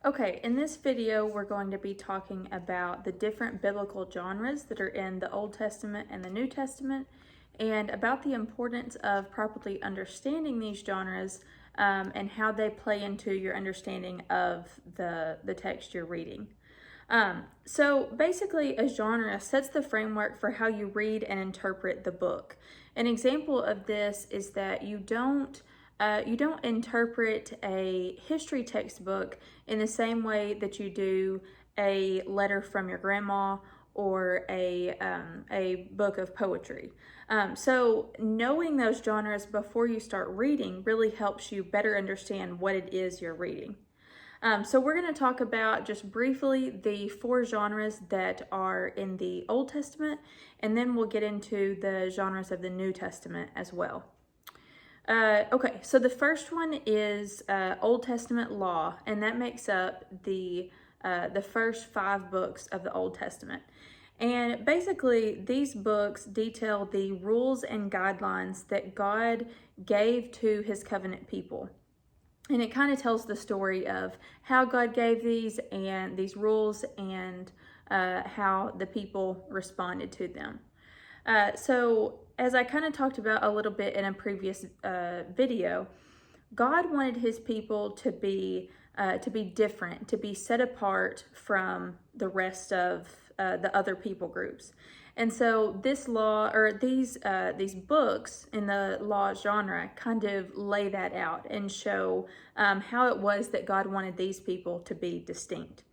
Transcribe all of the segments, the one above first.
Okay, in this video, we're going to be talking about the different biblical genres that are in the Old Testament and the New Testament, and about the importance of properly understanding these genres and how they play into your understanding of the text you're reading. So basically, a genre sets the framework for how you read and interpret the book. An example of this is that you don't interpret a history textbook in the same way that you do a letter from your grandma or a book of poetry. So knowing those genres before you start reading really helps you better understand what it is you're reading. So we're going to talk about just briefly the four genres that are in the Old Testament, and then we'll get into the genres of the New Testament as well. Okay, so the first one is Old Testament law, and that makes up the first 5 books of the Old Testament. And basically, these books detail the rules and guidelines that God gave to his covenant people. And it kind of tells the story of how God gave these rules and how the people responded to them. So as I kind of talked about a little bit in a previous video, God wanted his people to be different, to be set apart from the rest of the other people groups. And so this law, or these books in the law genre, kind of lay that out and show how it was that God wanted these people to be distinct.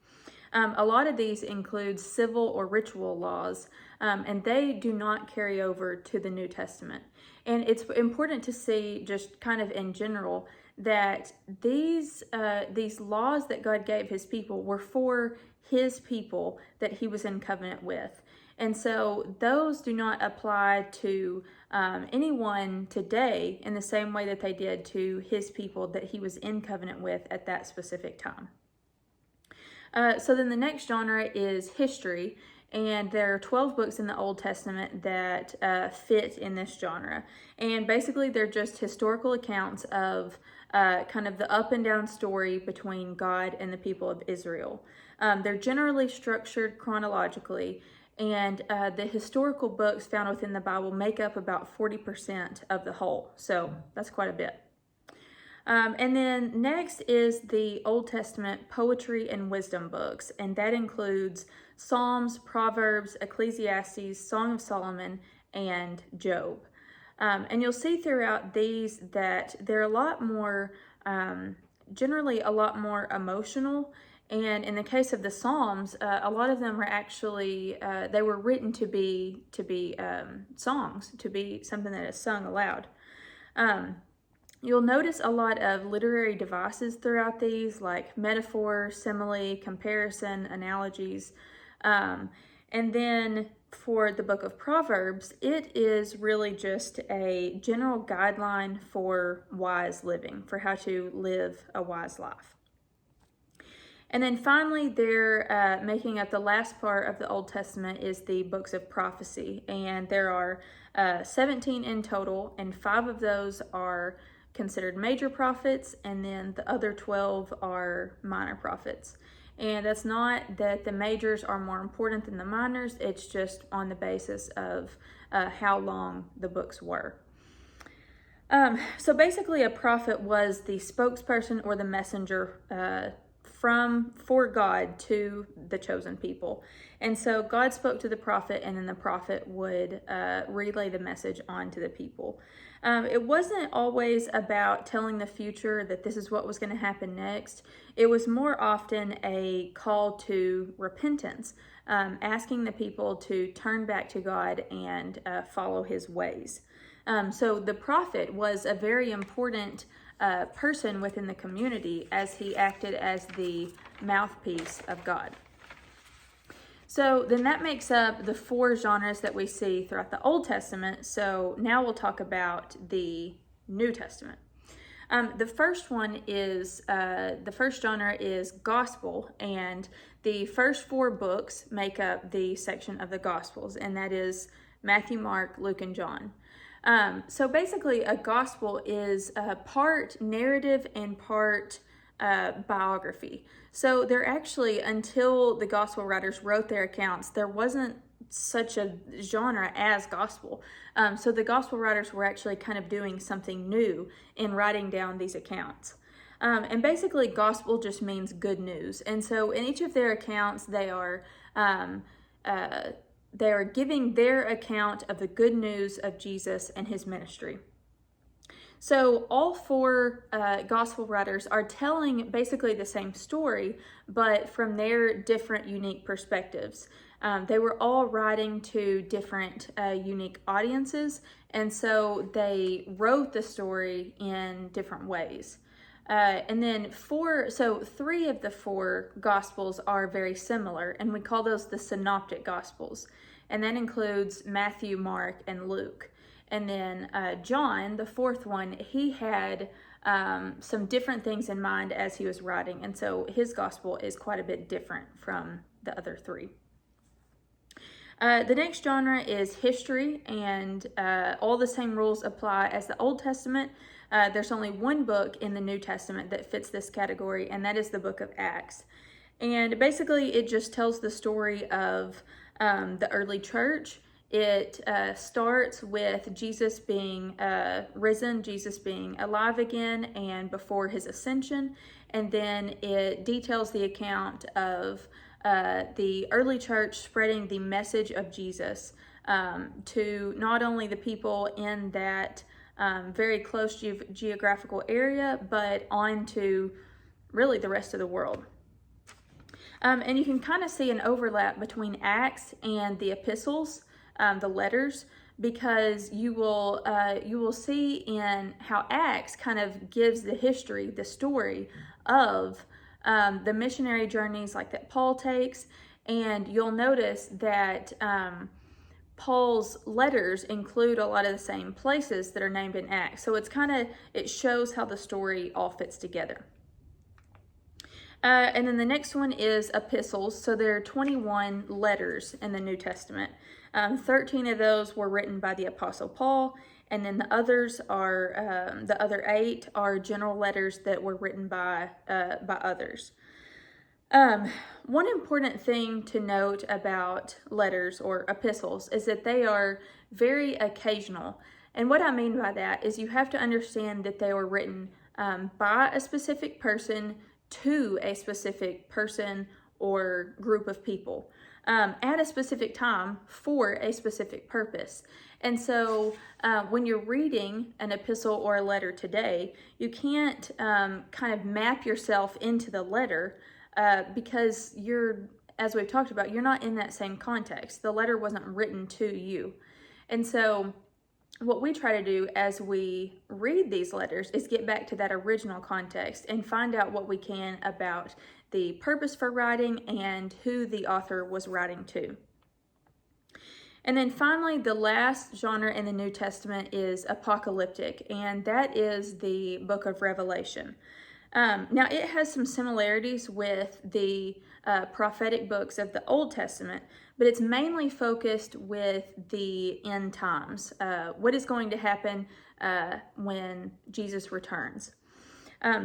A lot of these include civil or ritual laws, and they do not carry over to the New Testament. And it's important to see, just kind of in general, that these laws that God gave his people were for his people that he was in covenant with. And so those do not apply to anyone today in the same way that they did to his people that he was in covenant with at that specific time. So then the next genre is history, and there are 12 books in the Old Testament that fit in this genre. And basically they're just historical accounts of kind of the up and down story between God and the people of Israel. They're generally structured chronologically, and the historical books found within the Bible make up about 40% of the whole. So that's quite a bit. And then next is the Old Testament poetry and wisdom books, and that includes Psalms, Proverbs, Ecclesiastes, Song of Solomon, and Job. And you'll see throughout these that they're a lot more, generally a lot more emotional. And in the case of the Psalms, a lot of them were actually, they were written to be songs, to be something that is sung aloud. You'll notice a lot of literary devices throughout these, like metaphor, simile, comparison, analogies. And then for the book of Proverbs, it is really just a general guideline for wise living, for how to live a wise life. And then finally, they're making up the last part of the Old Testament is the books of prophecy. And there are 17 in total, and 5 of those are considered major prophets, and then the other 12 are minor prophets. And that's not that the majors are more important than the minors, it's just on the basis of how long the books were. So basically, a prophet was the spokesperson or the messenger for God to the chosen people. And so God spoke to the prophet, and then the prophet would relay the message on to the people. It wasn't always about telling the future, that this is what was going to happen next. It was more often a call to repentance, asking the people to turn back to God and follow his ways. So the prophet was a very important person within the community, as he acted as the mouthpiece of God. So then that makes up the 4 genres that we see throughout the Old Testament. So now we'll talk about the New Testament. The first genre is gospel, and the first 4 books make up the section of the Gospels, and that is Matthew, Mark, Luke, and John. So basically, a gospel is part narrative and part biography. So there actually, until the gospel writers wrote their accounts, there wasn't such a genre as gospel. So the gospel writers were actually kind of doing something new in writing down these accounts. And basically, gospel just means good news. And so in each of their accounts, they are giving their account of the good news of Jesus and his ministry. So all four gospel writers are telling basically the same story, but from their different, unique perspectives. They were all writing to different, unique audiences, and so they wrote the story in different ways. And then three of the four gospels are very similar, and we call those the synoptic gospels. And that includes Matthew, Mark, and Luke. And then John, the fourth one, he had some different things in mind as he was writing. And so his gospel is quite a bit different from the other three. The next genre is history, and all the same rules apply as the Old Testament. There's only one book in the New Testament that fits this category, and that is the book of Acts. And basically, it just tells the story of the early church. It starts with Jesus being risen, Jesus being alive again, and before his ascension. And then it details the account of the early church spreading the message of Jesus to not only the people in that very close geographical area, but on to really the rest of the world. And you can kind of see an overlap between Acts and the epistles, the letters, because you will see in how Acts kind of gives the history, the story of the missionary journeys like that Paul takes, and you'll notice that Paul's letters include a lot of the same places that are named in Acts. So it shows how the story all fits together. And then the next one is epistles. So there are 21 letters in the New Testament. 13 of those were written by the Apostle Paul, and then the other 8 are general letters that were written by others. One important thing to note about letters or epistles is that they are very occasional. And what I mean by that is you have to understand that they were written by a specific person to a specific person or group of people at a specific time for a specific purpose. And so when you're reading an epistle or a letter today, you can't kind of map yourself into the letter because as we've talked about, you're not in that same context. The letter wasn't written to you. And so what we try to do as we read these letters is get back to that original context and find out what we can about the purpose for writing and who the author was writing to. And then finally, the last genre in the New Testament is apocalyptic, and that is the book of Revelation. Now, it has some similarities with the prophetic books of the Old Testament, but it's mainly focused with the end times, what is going to happen when Jesus returns.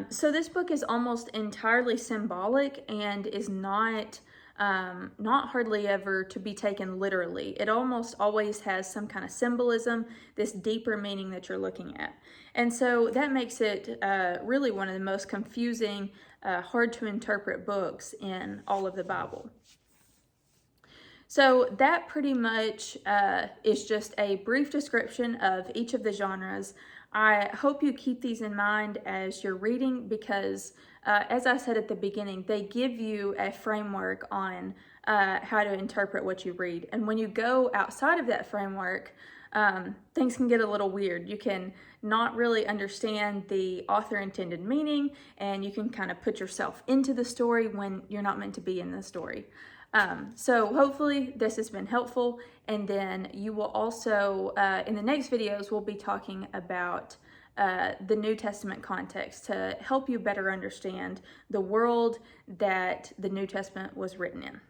So this book is almost entirely symbolic and is not hardly ever to be taken literally. It almost always has some kind of symbolism, this deeper meaning that you're looking at. And so that makes it really one of the most confusing, hard to interpret books in all of the Bible. So that pretty much is just a brief description of each of the genres. I hope you keep these in mind as you're reading because, as I said at the beginning, they give you a framework on how to interpret what you read. And when you go outside of that framework, things can get a little weird. You can not really understand the author intended meaning, and you can kind of put yourself into the story when you're not meant to be in the story. So hopefully this has been helpful, and then you will also, in the next videos, we'll be talking about the New Testament context to help you better understand the world that the New Testament was written in.